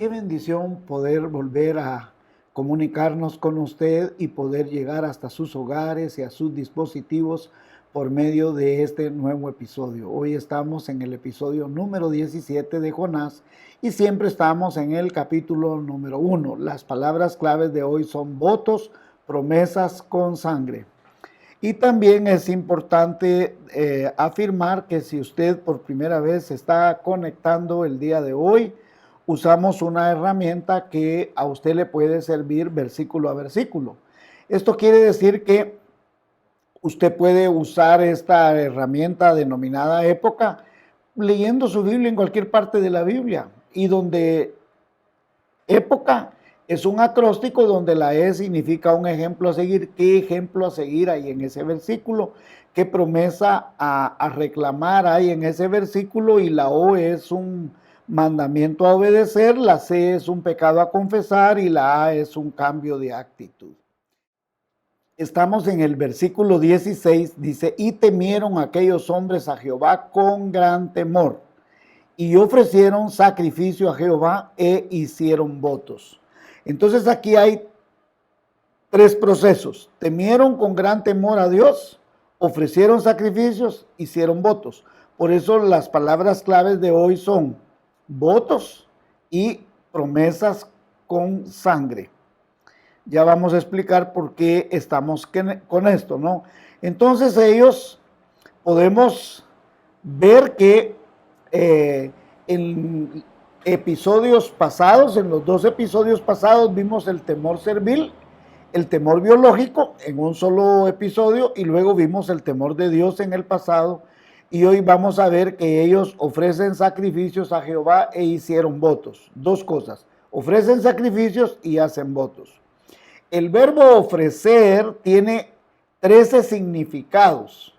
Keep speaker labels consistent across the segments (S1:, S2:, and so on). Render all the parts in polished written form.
S1: Qué bendición poder volver a comunicarnos con usted y poder llegar hasta sus hogares y a sus dispositivos por medio de este nuevo episodio. Hoy estamos en el episodio número 17 de Jonás y siempre estamos en el capítulo número 1. Las palabras claves de hoy son votos, promesas con sangre. Y también es importante afirmar que si usted por primera vez se está conectando el día de hoy, usamos una herramienta que a usted le puede servir versículo a versículo. Esto quiere decir que usted puede usar esta herramienta denominada época leyendo su Biblia en cualquier parte de la Biblia y donde época es un acróstico donde la E significa un ejemplo a seguir. ¿Qué ejemplo a seguir hay en ese versículo? ¿Qué promesa a reclamar hay en ese versículo? Y la O es un mandamiento a obedecer, la C es un pecado a confesar y la A es un cambio de actitud. Estamos en el versículo 16, dice, y temieron aquellos hombres a Jehová con gran temor, y ofrecieron sacrificio a Jehová e hicieron votos. Entonces aquí hay tres procesos. Temieron con gran temor a Dios, ofrecieron sacrificios, hicieron votos. Por eso las palabras claves de hoy son votos y promesas con sangre. Ya vamos a explicar por qué estamos con esto, ¿no? Entonces ellos podemos ver que en episodios pasados, en los dos episodios pasados, vimos el temor servil, el temor biológico en un solo episodio y luego vimos el temor de Dios en el pasado. Y hoy vamos a ver que ellos ofrecen sacrificios a Jehová e hicieron votos. Dos cosas, ofrecen sacrificios y hacen votos. El verbo ofrecer tiene 13 significados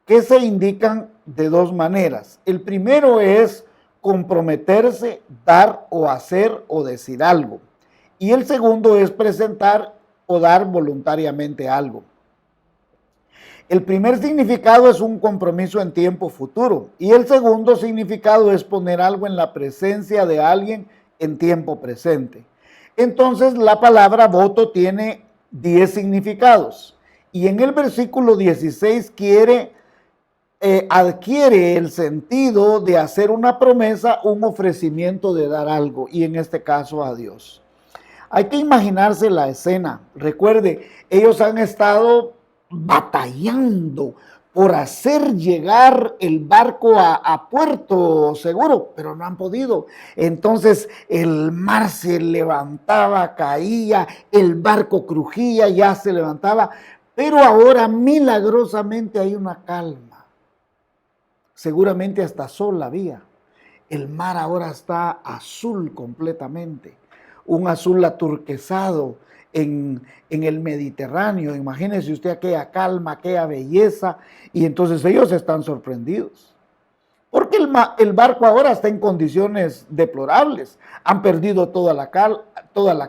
S1: que se indican de dos maneras. El primero es comprometerse, dar o hacer o decir algo. Y el segundo es presentar o dar voluntariamente algo. El primer significado es un compromiso en tiempo futuro y el segundo significado es poner algo en la presencia de alguien en tiempo presente. Entonces la palabra voto tiene 10 significados y en el versículo 16 adquiere el sentido de hacer una promesa, un ofrecimiento de dar algo y en este caso a Dios. Hay que imaginarse la escena. Recuerde, ellos han estado batallando por hacer llegar el barco a puerto seguro, pero no han podido. Entonces el mar se levantaba, caía, el barco crujía, ya se levantaba, pero ahora milagrosamente hay una calma. Seguramente hasta sol había. El mar ahora está azul completamente, un azul aturquesado en el Mediterráneo. Imagínense usted aquella calma, aquella belleza, y entonces ellos están sorprendidos. Porque el barco ahora está en condiciones deplorables, han perdido toda la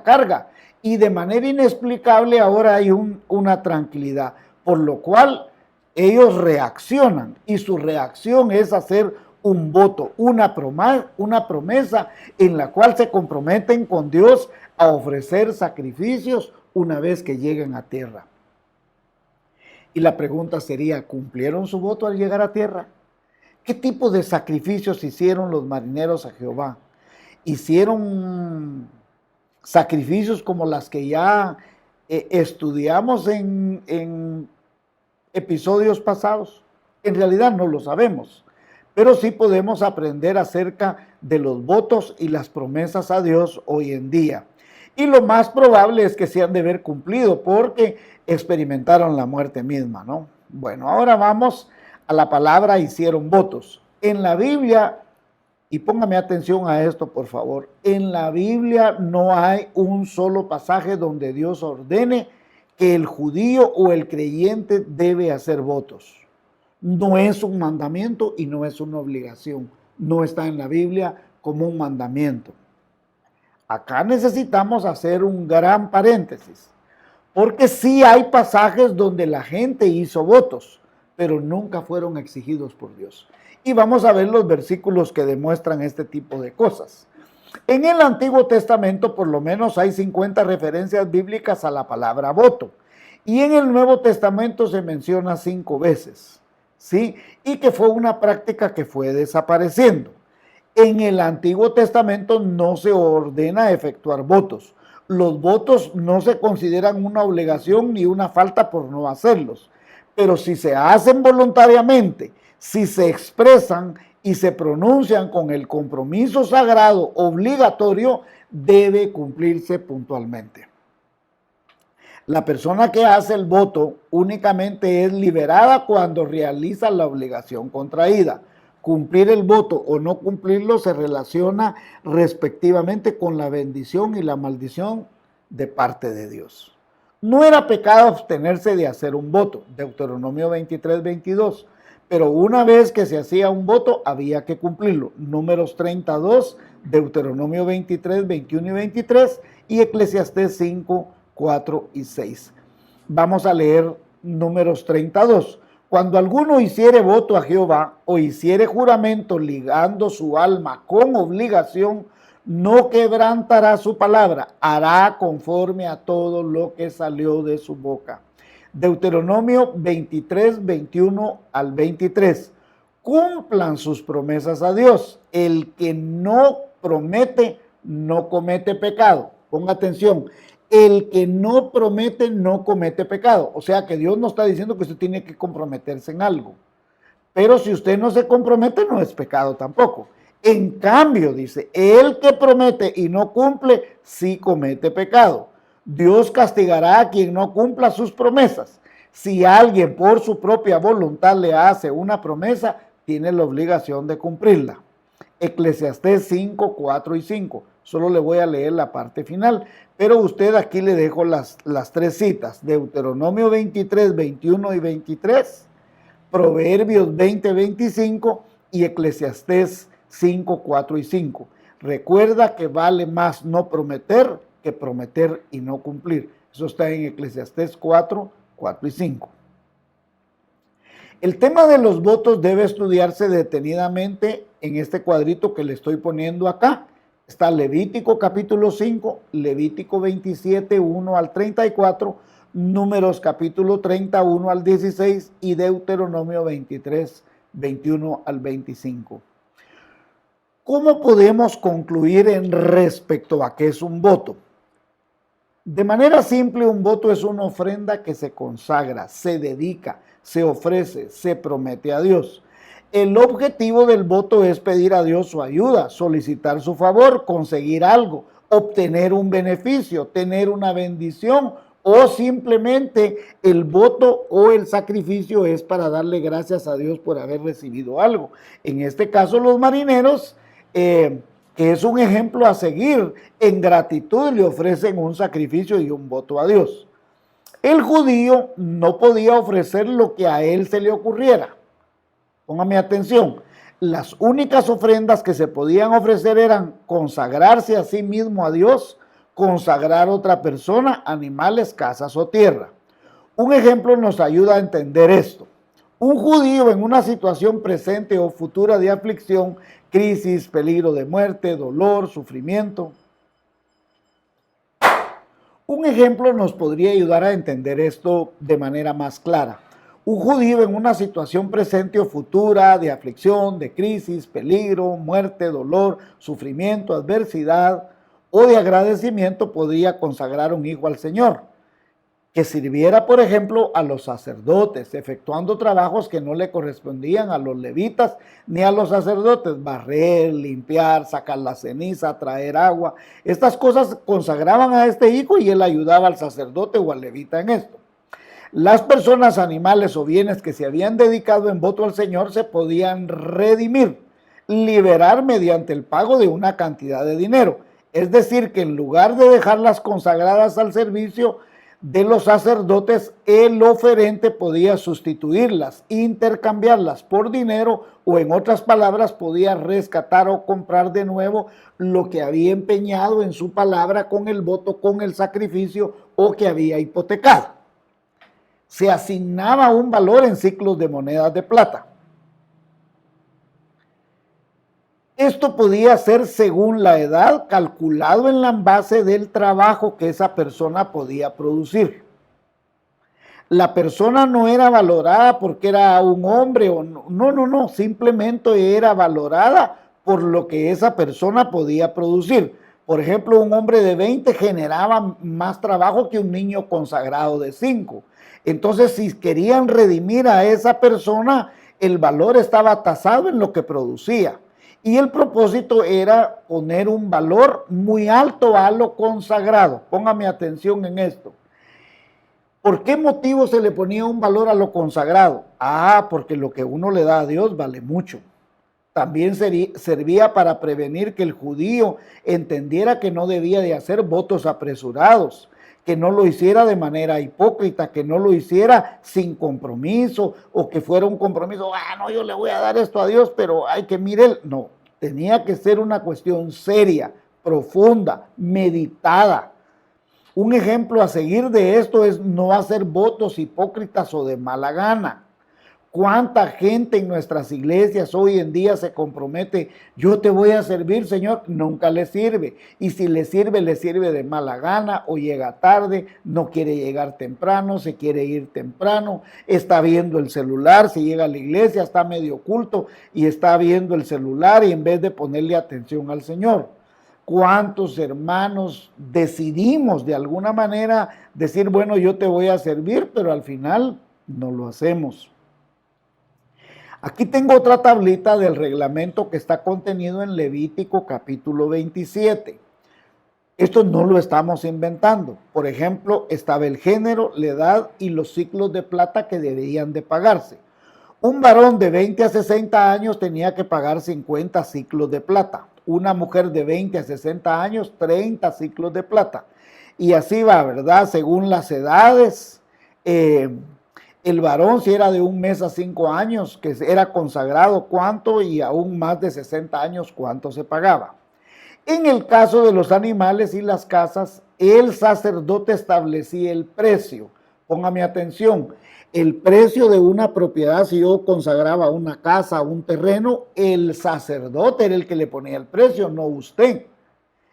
S1: carga, y de manera inexplicable ahora hay una tranquilidad, por lo cual ellos reaccionan, y su reacción es hacer un voto, una promesa en la cual se comprometen con Dios a ofrecer sacrificios una vez que lleguen a tierra. Y la pregunta sería, ¿cumplieron su voto al llegar a tierra? ¿Qué tipo de sacrificios hicieron los marineros a Jehová? ¿Hicieron sacrificios como las que ya estudiamos en episodios pasados? En realidad no lo sabemos, pero sí podemos aprender acerca de los votos y las promesas a Dios hoy en día. Y lo más probable es que se han de haber cumplido porque experimentaron la muerte misma, ¿no? Bueno, ahora vamos a la palabra hicieron votos. En la Biblia, y póngame atención a esto por favor, en la Biblia no hay un solo pasaje donde Dios ordene que el judío o el creyente debe hacer votos. No es un mandamiento y no es una obligación. No está en la Biblia como un mandamiento. Acá necesitamos hacer un gran paréntesis, porque sí hay pasajes donde la gente hizo votos, pero nunca fueron exigidos por Dios. Y vamos a ver los versículos que demuestran este tipo de cosas. En el Antiguo Testamento por lo menos hay 50 referencias bíblicas a la palabra voto. Y en el Nuevo Testamento se menciona 5 veces, ¿sí? Y que fue una práctica que fue desapareciendo. En el Antiguo Testamento no se ordena efectuar votos. Los votos no se consideran una obligación ni una falta por no hacerlos. Pero si se hacen voluntariamente, si se expresan y se pronuncian con el compromiso sagrado obligatorio, debe cumplirse puntualmente. La persona que hace el voto únicamente es liberada cuando realiza la obligación contraída. Cumplir el voto o no cumplirlo se relaciona respectivamente con la bendición y la maldición de parte de Dios. No era pecado abstenerse de hacer un voto, Deuteronomio 23:22, pero una vez que se hacía un voto había que cumplirlo. Números 32, Deuteronomio 23, 21 y 23 y Eclesiastés 5, 4 y 6. Vamos a leer Números 32. Cuando alguno hiciere voto a Jehová o hiciere juramento ligando su alma con obligación, no quebrantará su palabra, hará conforme a todo lo que salió de su boca. Deuteronomio 23, 21 al 23. Cumplan sus promesas a Dios. El que no promete, no comete pecado. Ponga atención. El que no promete no comete pecado. O sea que Dios no está diciendo que usted tiene que comprometerse en algo. Pero si usted no se compromete, no es pecado tampoco. En cambio, dice, el que promete y no cumple, sí comete pecado. Dios castigará a quien no cumpla sus promesas. Si alguien por su propia voluntad le hace una promesa, tiene la obligación de cumplirla. Eclesiastés 5, 4 y 5. Solo le voy a leer la parte final, pero usted aquí le dejo las 3 citas. Deuteronomio 23, 21 y 23, Proverbios 20, 25 y Eclesiastés 5, 4 y 5. Recuerda que vale más no prometer que prometer y no cumplir. Eso está en Eclesiastés 4, 4 y 5. El tema de los votos debe estudiarse detenidamente en este cuadrito que le estoy poniendo acá. Está Levítico capítulo 5, Levítico 27, 1 al 34, Números capítulo 31 al 16 y Deuteronomio 23, 21 al 25. ¿Cómo podemos concluir en respecto a qué es un voto? De manera simple, un voto es una ofrenda que se consagra, se dedica, se ofrece, se promete a Dios. El objetivo del voto es pedir a Dios su ayuda, solicitar su favor, conseguir algo, obtener un beneficio, tener una bendición o simplemente el voto o el sacrificio es para darle gracias a Dios por haber recibido algo. En este caso los marineros, que es un ejemplo a seguir, en gratitud le ofrecen un sacrificio y un voto a Dios. El judío no podía ofrecer lo que a él se le ocurriera. Póngame atención, las únicas ofrendas que se podían ofrecer eran consagrarse a sí mismo a Dios, consagrar a otra persona, animales, casas o tierra. Un ejemplo nos ayuda a entender esto. Un judío en una situación presente o futura de aflicción, crisis, peligro de muerte, dolor, sufrimiento. Un ejemplo nos podría ayudar a entender esto de manera más clara. Un judío en una situación presente o futura de aflicción, de crisis, peligro, muerte, dolor, sufrimiento, adversidad o de agradecimiento podría consagrar un hijo al Señor, que sirviera, por ejemplo, a los sacerdotes, efectuando trabajos que no le correspondían a los levitas ni a los sacerdotes, barrer, limpiar, sacar la ceniza, traer agua. Estas cosas consagraban a este hijo y él ayudaba al sacerdote o al levita en esto. Las personas, animales o bienes que se habían dedicado en voto al Señor se podían redimir, liberar mediante el pago de una cantidad de dinero. Es decir, que en lugar de dejarlas consagradas al servicio de los sacerdotes, el oferente podía sustituirlas, intercambiarlas por dinero o en otras palabras podía rescatar o comprar de nuevo lo que había empeñado en su palabra con el voto, con el sacrificio o que había hipotecado. Se asignaba un valor en ciclos de monedas de plata. Esto podía ser según la edad, calculado en la base del trabajo que esa persona podía producir. La persona no era valorada porque era un hombre o no, simplemente era valorada por lo que esa persona podía producir. Por ejemplo, un hombre de 20 generaba más trabajo que un niño consagrado de 5. Entonces, si querían redimir a esa persona, el valor estaba tasado en lo que producía. Y el propósito era poner un valor muy alto a lo consagrado. Póngame atención en esto. ¿Por qué motivo se le ponía un valor a lo consagrado? Porque lo que uno le da a Dios vale mucho. También servía para prevenir que el judío entendiera que no debía de hacer votos apresurados, que no lo hiciera de manera hipócrita, que no lo hiciera sin compromiso o que fuera un compromiso, no, yo le voy a dar esto a Dios, pero hay que mirar. No, tenía que ser una cuestión seria, profunda, meditada. Un ejemplo a seguir de esto es no hacer votos hipócritas o de mala gana. ¿Cuánta gente en nuestras iglesias hoy en día se compromete? Yo te voy a servir, Señor. Nunca le sirve. Y si le sirve de mala gana o llega tarde, no quiere llegar temprano, se quiere ir temprano, está viendo el celular, si llega a la iglesia está medio oculto y está viendo el celular y en vez de ponerle atención al Señor. ¿Cuántos hermanos decidimos de alguna manera decir, bueno, yo te voy a servir, pero al final no lo hacemos? Aquí tengo otra tablita del reglamento que está contenido en Levítico capítulo 27. Esto no lo estamos inventando. Por ejemplo, estaba el género, la edad y los ciclos de plata que debían de pagarse. Un varón de 20 a 60 años tenía que pagar 50 ciclos de plata. Una mujer de 20 a 60 años, 30 ciclos de plata. Y así va, ¿verdad? Según las edades, el varón, si era de 1 mes a 5 años, que era consagrado, cuánto, y aún más de 60 años, cuánto se pagaba. En el caso de los animales y las casas, el sacerdote establecía el precio. Póngame atención, el precio de una propiedad, si yo consagraba una casa, un terreno, el sacerdote era el que le ponía el precio, no usted.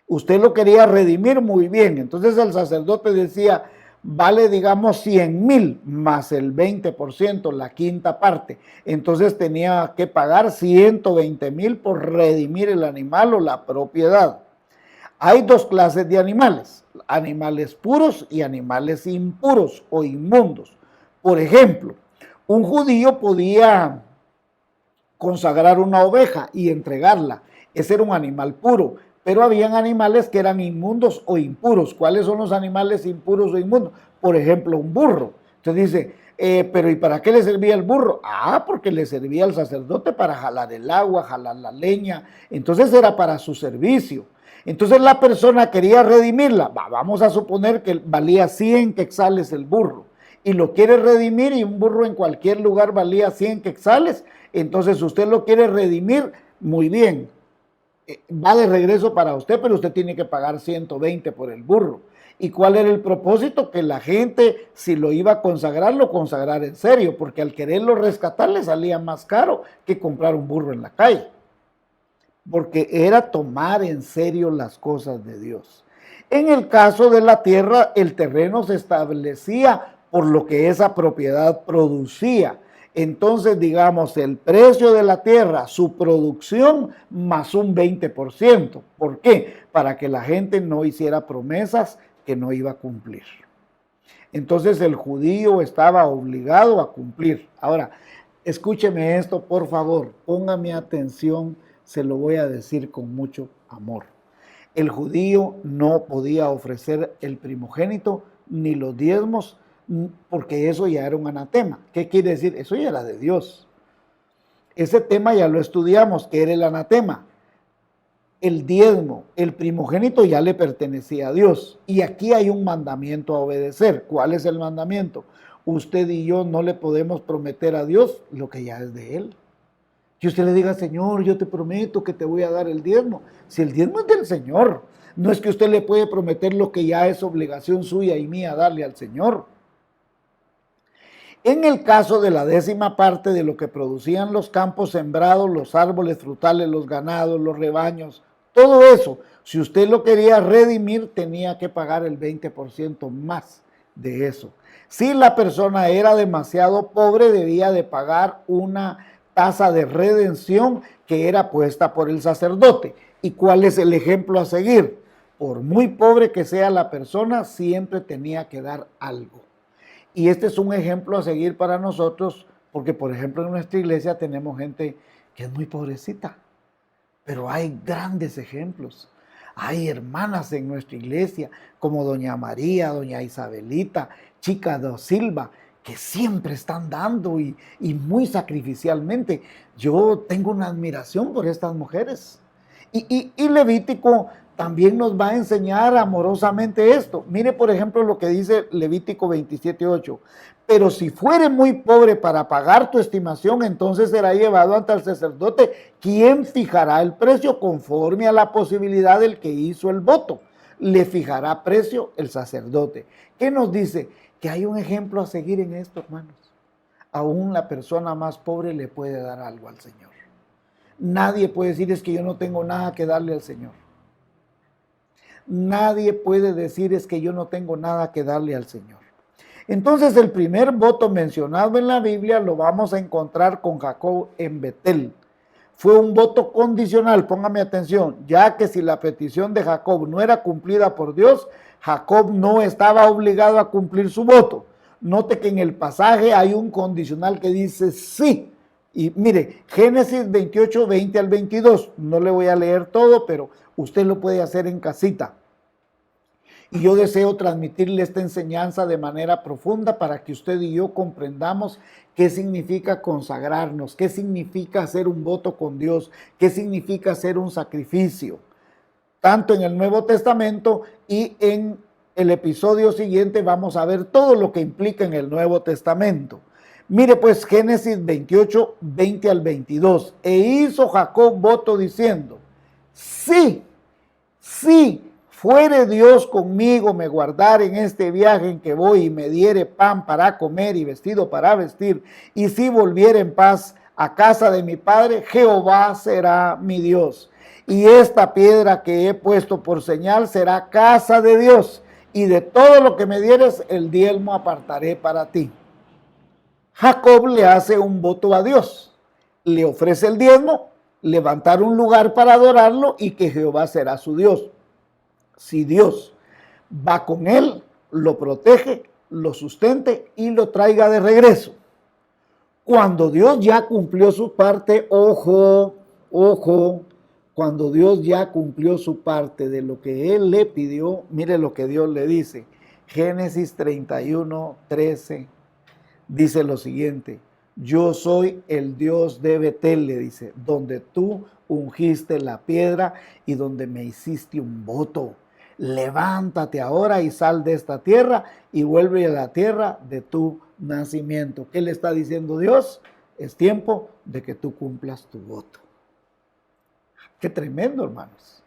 S1: Usted lo quería redimir muy bien, entonces el sacerdote decía, vale digamos 100,000 más el 20%, la quinta parte. Entonces tenía que pagar 120,000 por redimir el animal o la propiedad. Hay dos clases de animales, animales puros y animales impuros o inmundos. Por ejemplo, un judío podía consagrar una oveja y entregarla. Ese era un animal puro, pero habían animales que eran inmundos o impuros. ¿Cuáles son los animales impuros o inmundos? Por ejemplo, un burro. Entonces dice, pero ¿y para qué le servía el burro? Porque le servía al sacerdote para jalar el agua, jalar la leña. Entonces era para su servicio. Entonces la persona quería redimirla. Vamos a suponer que valía 100 quetzales el burro y lo quiere redimir y un burro en cualquier lugar valía 100 quetzales. Entonces usted lo quiere redimir, muy bien. Va de regreso para usted, pero usted tiene que pagar 120 por el burro. ¿Y cuál era el propósito? Que la gente, si lo iba a consagrar, lo consagrara en serio, porque al quererlo rescatar le salía más caro que comprar un burro en la calle. Porque era tomar en serio las cosas de Dios. En el caso de la tierra, el terreno se establecía por lo que esa propiedad producía. Entonces, digamos, el precio de la tierra, su producción, más un 20%. ¿Por qué? Para que la gente no hiciera promesas que no iba a cumplir. Entonces, el judío estaba obligado a cumplir. Ahora, escúcheme esto, por favor, póngame atención, se lo voy a decir con mucho amor. El judío no podía ofrecer el primogénito ni los diezmos, porque eso ya era un anatema. ¿Qué quiere decir? Eso ya era de Dios. Ese tema ya lo estudiamos, que era el anatema. El diezmo, el primogénito ya le pertenecía a Dios. Y aquí hay un mandamiento a obedecer. ¿Cuál es el mandamiento? Usted y yo no le podemos prometer a Dios lo que ya es de Él. Que usted le diga, Señor, yo te prometo que te voy a dar el diezmo. Si el diezmo es del Señor, no es que usted le puede prometer lo que ya es obligación suya y mía darle al Señor. En el caso de la 10ª parte de lo que producían los campos sembrados, los árboles frutales, los ganados, los rebaños, todo eso, si usted lo quería redimir, tenía que pagar el 20% más de eso. Si la persona era demasiado pobre, debía de pagar una tasa de redención que era puesta por el sacerdote. ¿Y cuál es el ejemplo a seguir? Por muy pobre que sea la persona, siempre tenía que dar algo. Y este es un ejemplo a seguir para nosotros, porque por ejemplo en nuestra iglesia tenemos gente que es muy pobrecita, pero hay grandes ejemplos. Hay hermanas en nuestra iglesia, como doña María, doña Isabelita, Chica de Silva, que siempre están dando y muy sacrificialmente. Yo tengo una admiración por estas mujeres. Y Levítico también nos va a enseñar amorosamente esto. Mire, por ejemplo, lo que dice Levítico 27:8. Pero si fuere muy pobre para pagar tu estimación, entonces será llevado ante el sacerdote, quien fijará el precio conforme a la posibilidad del que hizo el voto. Le fijará precio el sacerdote. ¿Qué nos dice? Que hay un ejemplo a seguir en esto, hermanos. Aún la persona más pobre le puede dar algo al Señor. Nadie puede decir es que yo no tengo nada que darle al Señor. Nadie puede decir es que yo no tengo nada que darle al Señor. Entonces el primer voto mencionado en la Biblia lo vamos a encontrar con Jacob en Betel. Fue un voto condicional, póngame atención, ya que si la petición de Jacob no era cumplida por Dios, Jacob no estaba obligado a cumplir su voto. Note que en el pasaje hay un condicional que dice sí. Y mire, Génesis 28, 20 al 22, no le voy a leer todo, pero usted lo puede hacer en casita. Y yo deseo transmitirle esta enseñanza de manera profunda para que usted y yo comprendamos qué significa consagrarnos, qué significa hacer un voto con Dios, qué significa hacer un sacrificio. Tanto en el Nuevo Testamento y en el episodio siguiente vamos a ver todo lo que implica en el Nuevo Testamento. Mire pues Génesis 28, 20 al 22. E hizo Jacob voto diciendo, sí, fuere Dios conmigo, me guardare en este viaje en que voy y me diere pan para comer y vestido para vestir, y si volviere en paz a casa de mi padre, Jehová será mi Dios. Y esta piedra que he puesto por señal será casa de Dios, y de todo lo que me dieres, el diezmo apartaré para ti. Jacob le hace un voto a Dios, le ofrece el diezmo, levantar un lugar para adorarlo y que Jehová será su Dios. Si Dios va con él, lo protege, lo sustente y lo traiga de regreso. Cuando Dios ya cumplió su parte, ojo, cuando Dios ya cumplió su parte de lo que él le pidió, mire lo que Dios le dice. Génesis 31, 13. Dice lo siguiente, yo soy el Dios de Betel, le dice, donde tú ungiste la piedra y donde me hiciste un voto. Levántate ahora y sal de esta tierra y vuelve a la tierra de tu nacimiento. ¿Qué le está diciendo Dios? Es tiempo de que tú cumplas tu voto. Qué tremendo, hermanos.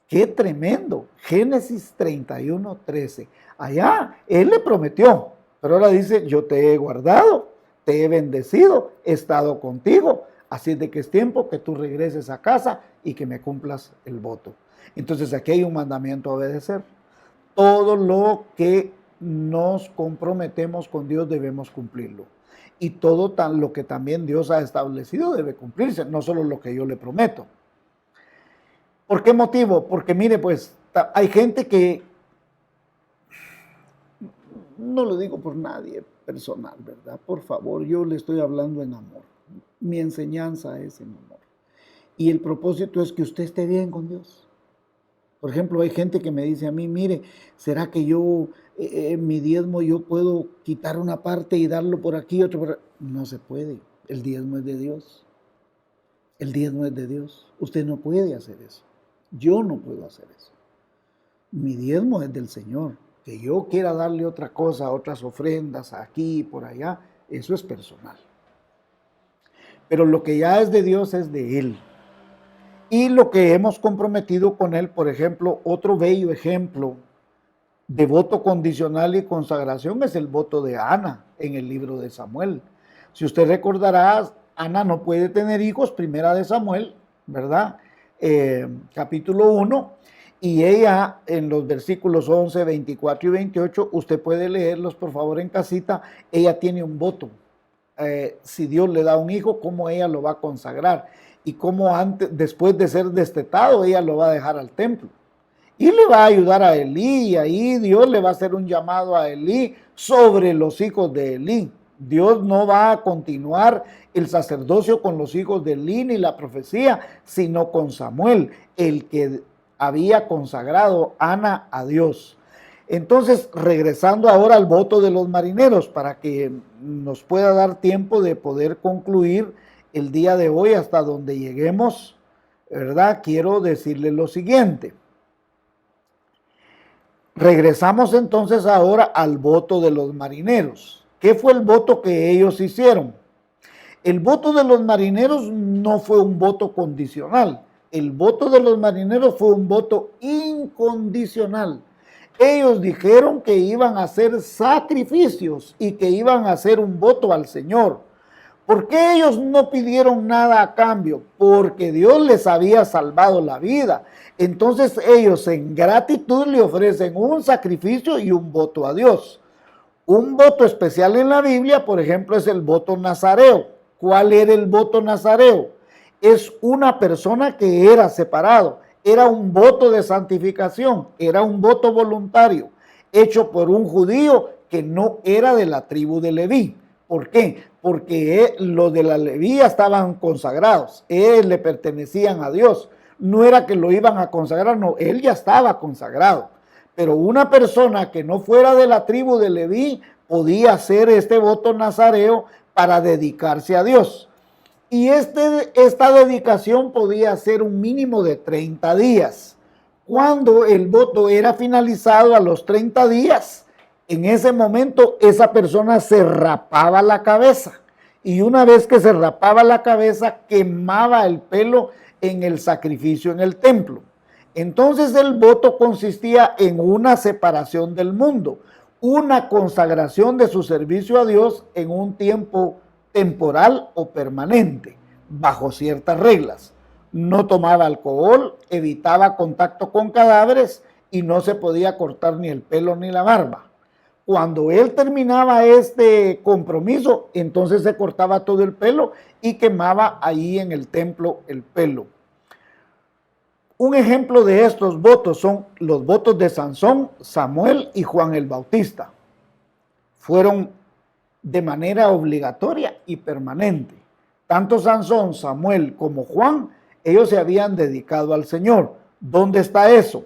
S1: Qué tremendo. Génesis 31, 13. Allá, él le prometió. Pero ahora dice, yo te he guardado, te he bendecido, he estado contigo, así de que es tiempo que tú regreses a casa y que me cumplas el voto. Entonces aquí hay un mandamiento a obedecer. Todo lo que nos comprometemos con Dios debemos cumplirlo. Y todo lo que también Dios ha establecido debe cumplirse, no solo lo que yo le prometo. ¿Por qué motivo? Porque mire, pues hay gente que, no lo digo por nadie personal, ¿verdad? Por favor, yo le estoy hablando en amor. Mi enseñanza es en amor. Y el propósito es que usted esté bien con Dios. Por ejemplo, hay gente que me dice a mí, mire, ¿será que yo, mi diezmo, yo puedo quitar una parte y darlo por aquí, otro por aquí? No se puede. El diezmo es de Dios. El diezmo es de Dios. Usted no puede hacer eso. Yo no puedo hacer eso. Mi diezmo es del Señor. Que yo quiera darle otra cosa, otras ofrendas aquí y por allá, eso es personal. Pero lo que ya es de Dios es de Él. Y lo que hemos comprometido con Él, por ejemplo, otro bello ejemplo de voto condicional y consagración es el voto de Ana en el libro de Samuel. Si usted recordará, Ana no puede tener hijos, primera de Samuel, ¿verdad? Capítulo 1, y ella en los versículos 11, 24 y 28, usted puede leerlos por favor en casita, ella tiene un voto. Si Dios le da un hijo, cómo ella lo va a consagrar y cómo después de ser destetado, ella lo va a dejar al templo. Y le va a ayudar a Elí, y ahí Dios le va a hacer un llamado a Elí sobre los hijos de Elí. Dios no va a continuar el sacerdocio con los hijos de Elí ni la profecía, sino con Samuel, el que había consagrado Ana a Dios. Entonces, regresando ahora al voto de los marineros, para que nos pueda dar tiempo de poder concluir el día de hoy hasta donde lleguemos, ¿verdad? Quiero decirle lo siguiente. Regresamos entonces ahora al voto de los marineros. ¿Qué fue el voto que ellos hicieron? El voto de los marineros no fue un voto condicional. El voto de los marineros fue un voto incondicional. Ellos dijeron que iban a hacer sacrificios y que iban a hacer un voto al Señor. ¿Por qué ellos no pidieron nada a cambio? Porque Dios les había salvado la vida. Entonces ellos en gratitud le ofrecen un sacrificio y un voto a Dios. Un voto especial en la Biblia, por ejemplo, es el voto nazareo. ¿Cuál era el voto nazareo? Es una persona que era separado. Era un voto de santificación, era un voto voluntario, hecho por un judío que no era de la tribu de Leví. ¿Por qué? Porque los de la Leví estaban consagrados, le pertenecían a Dios. No era que lo iban a consagrar, no, él ya estaba consagrado. Pero una persona que no fuera de la tribu de Leví podía hacer este voto nazareo para dedicarse a Dios. Y esta dedicación podía ser un mínimo de 30 días. Cuando el voto era finalizado a los 30 días, en ese momento esa persona se rapaba la cabeza. Y una vez que se rapaba la cabeza, quemaba el pelo en el sacrificio en el templo. Entonces el voto consistía en una separación del mundo, una consagración de su servicio a Dios en un tiempo temporal o permanente, bajo ciertas reglas. No tomaba alcohol, evitaba contacto con cadáveres y no se podía cortar ni el pelo ni la barba. Cuando él terminaba este compromiso, entonces se cortaba todo el pelo y quemaba ahí en el templo el pelo. Un ejemplo de estos votos son los votos de Sansón, Samuel y Juan el Bautista. Fueron de manera obligatoria y permanente. Tanto Sansón, Samuel como Juan, ellos se habían dedicado al Señor. ¿Dónde está eso?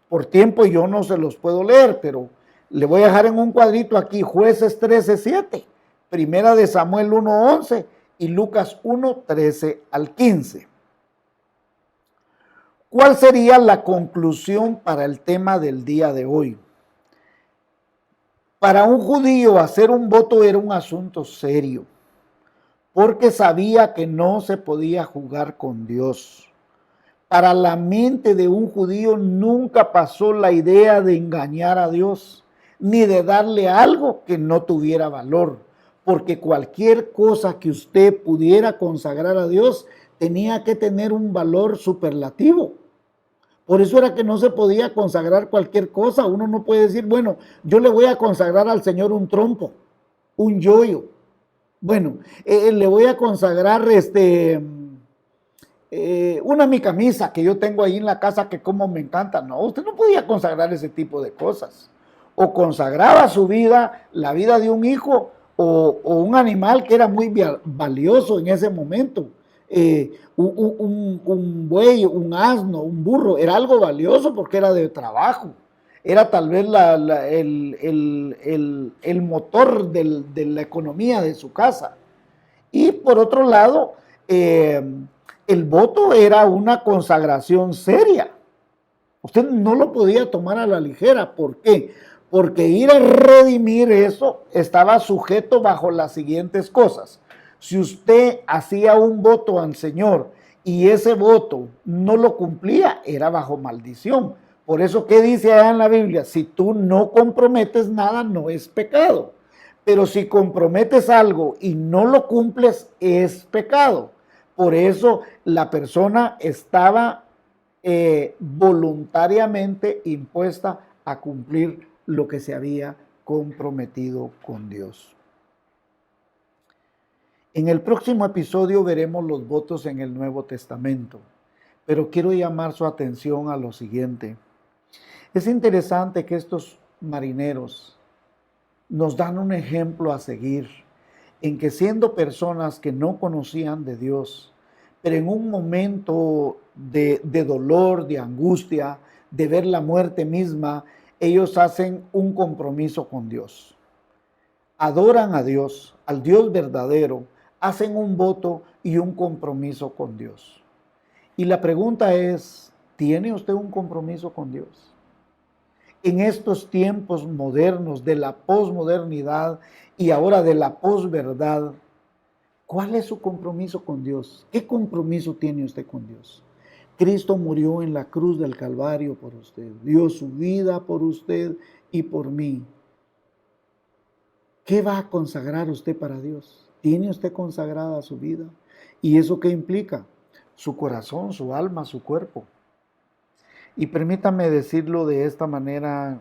S1: Por tiempo yo no se los puedo leer, pero le voy a dejar en un cuadrito aquí Jueces 13:7, Primera de Samuel 1:11 y Lucas 1:13 al 15. ¿Cuál sería la conclusión para el tema del día de hoy? Para un judío hacer un voto era un asunto serio, porque sabía que no se podía jugar con Dios. Para la mente de un judío nunca pasó la idea de engañar a Dios, ni de darle algo que no tuviera valor, porque cualquier cosa que usted pudiera consagrar a Dios tenía que tener un valor superlativo. Por eso era que no se podía consagrar cualquier cosa. Uno no puede decir, bueno, yo le voy a consagrar al Señor un trompo, un yoyo. Bueno, le voy a consagrar una mi camisa que yo tengo ahí en la casa que como me encanta. No, usted no podía consagrar ese tipo de cosas. O consagraba su vida, la vida de un hijo o un animal que era muy valioso en ese momento. Un buey, un asno, un burro, era algo valioso porque era de trabajo. Era tal vez el motor de la economía de su casa. Y por otro lado, el voto era una consagración seria. Usted no lo podía tomar a la ligera. ¿Por qué? Porque ir a redimir eso estaba sujeto bajo las siguientes cosas. Si usted hacía un voto al Señor y ese voto no lo cumplía, era bajo maldición. Por eso, ¿qué dice allá en la Biblia? Si tú no comprometes nada, no es pecado. Pero si comprometes algo y no lo cumples, es pecado. Por eso la persona estaba voluntariamente impuesta a cumplir lo que se había comprometido con Dios. En el próximo episodio veremos los votos en el Nuevo Testamento, pero quiero llamar su atención a lo siguiente. Es interesante que estos marineros nos dan un ejemplo a seguir, en que siendo personas que no conocían de Dios, pero en un momento de dolor, de angustia, de ver la muerte misma, ellos hacen un compromiso con Dios. Adoran a Dios, al Dios verdadero, hacen un voto y un compromiso con Dios. Y la pregunta es, ¿tiene usted un compromiso con Dios? En estos tiempos modernos de la posmodernidad y ahora de la posverdad, ¿cuál es su compromiso con Dios? ¿Qué compromiso tiene usted con Dios? Cristo murió en la cruz del Calvario por usted, dio su vida por usted y por mí. ¿Qué va a consagrar usted para Dios? ¿Tiene usted consagrada su vida? ¿Y eso qué implica? Su corazón, su alma, su cuerpo. Y permítame decirlo de esta manera,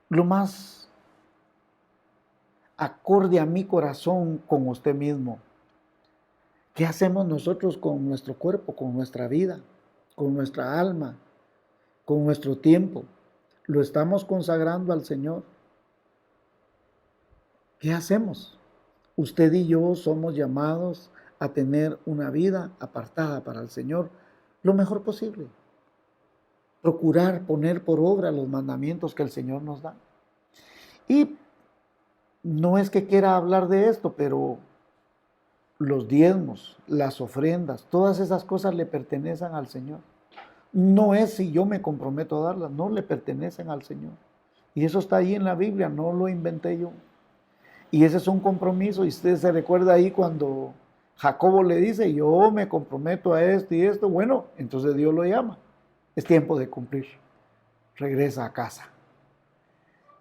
S1: lo más acorde a mi corazón con usted mismo. ¿Qué hacemos nosotros con nuestro cuerpo, con nuestra vida, con nuestra alma, con nuestro tiempo? ¿Lo estamos consagrando al Señor? ¿Qué hacemos? Usted y yo somos llamados a tener una vida apartada para el Señor lo mejor posible. Procurar poner por obra los mandamientos que el Señor nos da. Y no es que quiera hablar de esto, pero los diezmos, las ofrendas, todas esas cosas le pertenecen al Señor. No es si yo me comprometo a darlas, no le pertenecen al Señor. Y eso está ahí en la Biblia, no lo inventé yo. Y ese es un compromiso, y usted se recuerda ahí cuando Jacobo le dice, yo me comprometo a esto y esto, bueno, entonces Dios lo llama. Es tiempo de cumplir. Regresa a casa.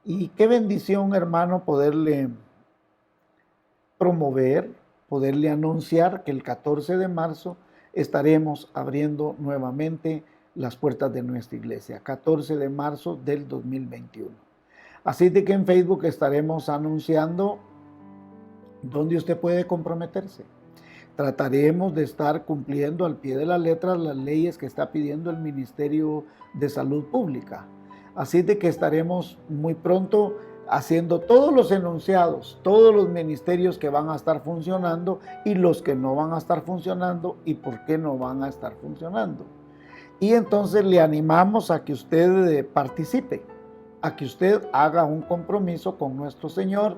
S1: Y qué bendición, hermano, poderle promover, poderle anunciar que el 14 de marzo estaremos abriendo nuevamente las puertas de nuestra iglesia. 14 de marzo del 2021. Así de que en Facebook estaremos anunciando dónde usted puede comprometerse. Trataremos de estar cumpliendo al pie de la letra las leyes que está pidiendo el Ministerio de Salud Pública. Así de que estaremos muy pronto haciendo todos los enunciados, todos los ministerios que van a estar funcionando y los que no van a estar funcionando y por qué no van a estar funcionando. Y entonces le animamos a que usted participe, a que usted haga un compromiso con nuestro Señor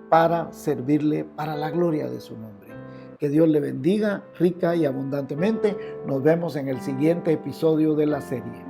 S1: para servirle para la gloria de su nombre. Que Dios le bendiga rica y abundantemente. Nos vemos en el siguiente episodio de la serie.